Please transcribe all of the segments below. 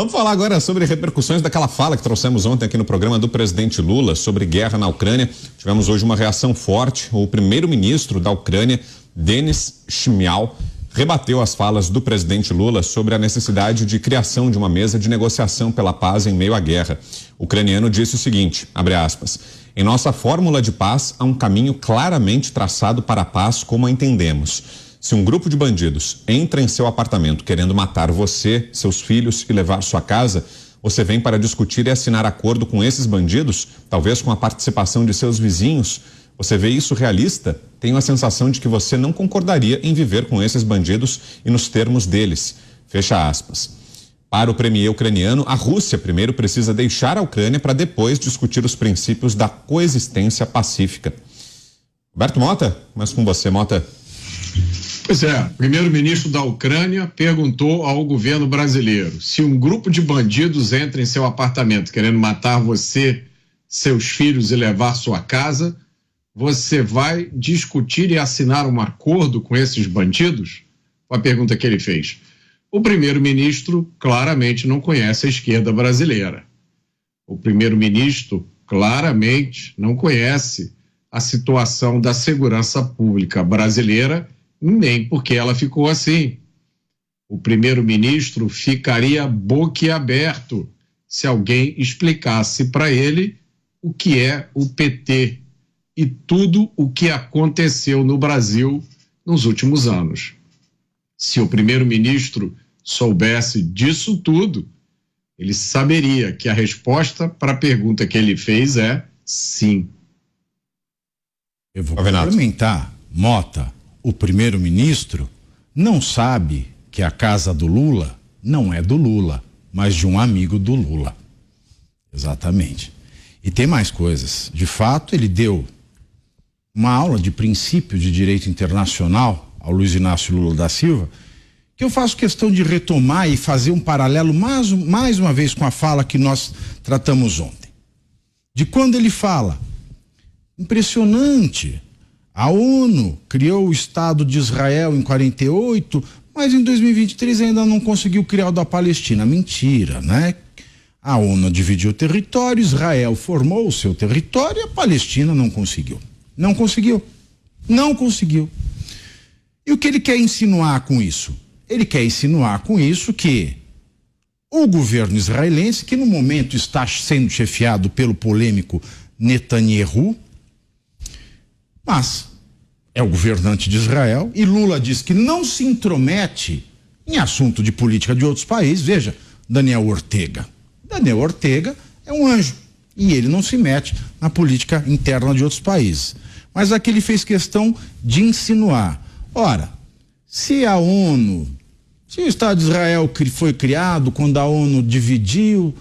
Vamos falar agora sobre repercussões daquela fala que trouxemos ontem aqui no programa do presidente Lula sobre guerra na Ucrânia. Tivemos hoje uma reação forte. O primeiro-ministro da Ucrânia, Denis Shmyhal, rebateu as falas do presidente Lula sobre a necessidade de criação de uma mesa de negociação pela paz em meio à guerra. O ucraniano disse o seguinte, abre aspas, em nossa fórmula de paz há um caminho claramente traçado para a paz como a entendemos. Se um grupo de bandidos entra em seu apartamento querendo matar você, seus filhos e levar sua casa, você vem para discutir e assinar acordo com esses bandidos, talvez com a participação de seus vizinhos. Você vê isso realista? Tenho a sensação de que você não concordaria em viver com esses bandidos e nos termos deles. Fecha aspas. Para o premier ucraniano, a Rússia primeiro precisa deixar a Ucrânia para depois discutir os princípios da coexistência pacífica. Roberto Mota, mas com você, Mota. Pois é, o primeiro-ministro da Ucrânia perguntou ao governo brasileiro: se um grupo de bandidos entra em seu apartamento querendo matar você, seus filhos e levar sua casa, você vai discutir e assinar um acordo com esses bandidos? Foi a pergunta que ele fez. O primeiro-ministro claramente não conhece a esquerda brasileira. O primeiro-ministro claramente não conhece a situação da segurança pública brasileira, nem porque ela ficou assim. O primeiro-ministro ficaria boquiaberto se alguém explicasse para ele o que é o PT e tudo o que aconteceu no Brasil nos últimos anos. Se o primeiro-ministro soubesse disso tudo, ele saberia que a resposta para a pergunta que ele fez é sim. Eu vou complementar, Mota. O primeiro-ministro não sabe que a casa do Lula não é do Lula, mas de um amigo do Lula. Exatamente. E tem mais coisas. De fato, ele deu uma aula de princípio de direito internacional ao Luiz Inácio Lula da Silva, que eu faço questão de retomar e fazer um paralelo mais uma vez com a fala que nós tratamos ontem. De quando ele fala, impressionante, a ONU criou o Estado de Israel em 48, mas em 2023 ainda não conseguiu criar o da Palestina. Mentira, né? A ONU dividiu o território, Israel formou o seu território e a Palestina não conseguiu. Não conseguiu. Não conseguiu. E o que ele quer insinuar com isso? Ele quer insinuar com isso que o governo israelense, que no momento está sendo chefiado pelo polêmico Netanyahu, mas é o governante de Israel e Lula diz que não se intromete em assunto de política de outros países. Veja, Daniel Ortega. Daniel Ortega é um anjo e ele não se mete na política interna de outros países. Mas aqui ele fez questão de insinuar. Ora, se a ONU, se o Estado de Israel foi criado quando a ONU dividiu,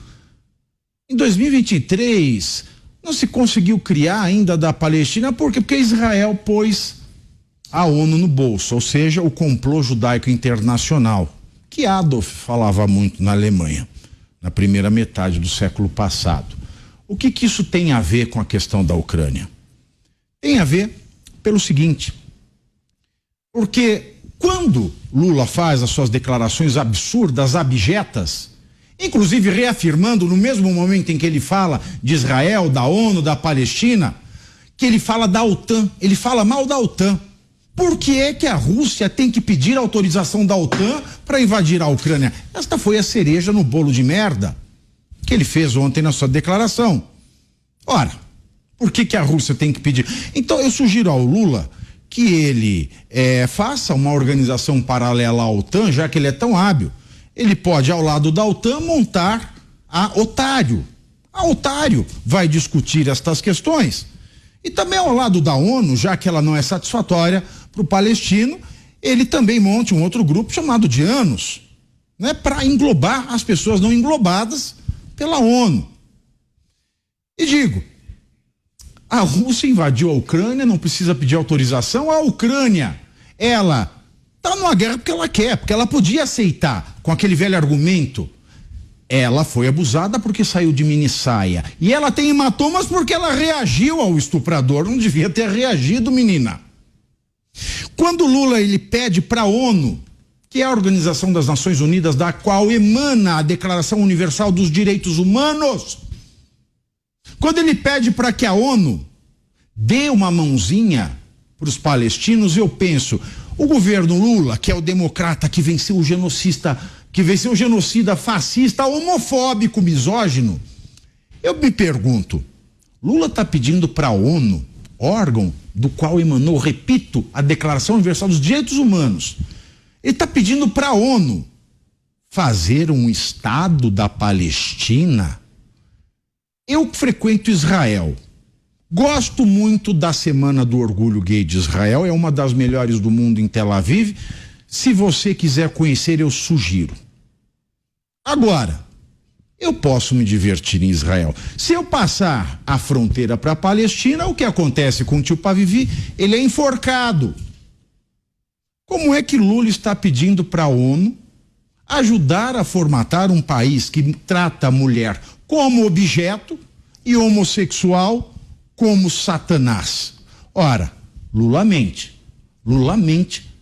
em 2023 não se conseguiu criar ainda da Palestina, por quê? Porque Israel pôs a ONU no bolso, ou seja, o complô judaico internacional, que Adolf falava muito na Alemanha, na primeira metade do século passado. O que isso tem a ver com a questão da Ucrânia? Tem a ver pelo seguinte, porque quando Lula faz as suas declarações absurdas, abjetas, inclusive reafirmando no mesmo momento em que ele fala de Israel, da ONU, da Palestina, que ele fala da OTAN, ele fala mal da OTAN. Por que é que a Rússia tem que pedir autorização da OTAN para invadir a Ucrânia? Esta foi a cereja no bolo de merda que ele fez ontem na sua declaração. Ora, por que a Rússia tem que pedir? Então eu sugiro ao Lula que ele faça uma organização paralela à OTAN, já que ele é tão hábil. Ele pode, ao lado da OTAN, montar a Otário. A Otário vai discutir estas questões. E também ao lado da ONU, já que ela não é satisfatória para o palestino, ele também monte um outro grupo chamado de ANOS, né, para englobar as pessoas não englobadas pela ONU. E digo, a Rússia invadiu a Ucrânia, não precisa pedir autorização. A Ucrânia, ela está numa guerra porque ela quer, porque ela podia aceitar, com aquele velho argumento. Ela foi abusada porque saiu de minissaia. E ela tem hematomas porque ela reagiu ao estuprador. Não devia ter reagido, menina. Quando Lula ele pede para a ONU que é a Organização das Nações Unidas, da qual emana a Declaração Universal dos Direitos Humanos. Quando ele pede para que a ONU dê uma mãozinha para os palestinos, eu penso, o governo Lula, que é o democrata que venceu o genocida fascista, homofóbico, misógino, eu me pergunto, Lula está pedindo para a ONU, órgão do qual emanou, repito, a Declaração Universal dos Direitos Humanos, ele está pedindo para a ONU fazer um Estado da Palestina? Eu frequento Israel. Gosto muito da Semana do Orgulho Gay de Israel, é uma das melhores do mundo em Tel Aviv. Se você quiser conhecer, eu sugiro. Agora, eu posso me divertir em Israel. Se eu passar a fronteira para a Palestina, o que acontece com o tio Pavivi? Ele é enforcado. Como é que Lula está pedindo para a ONU ajudar a formatar um país que trata a mulher como objeto e homossexual como Satanás? Ora, Lula mente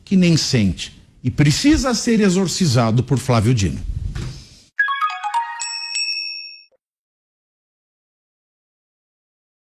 que nem sente e precisa ser exorcizado por Flávio Dino.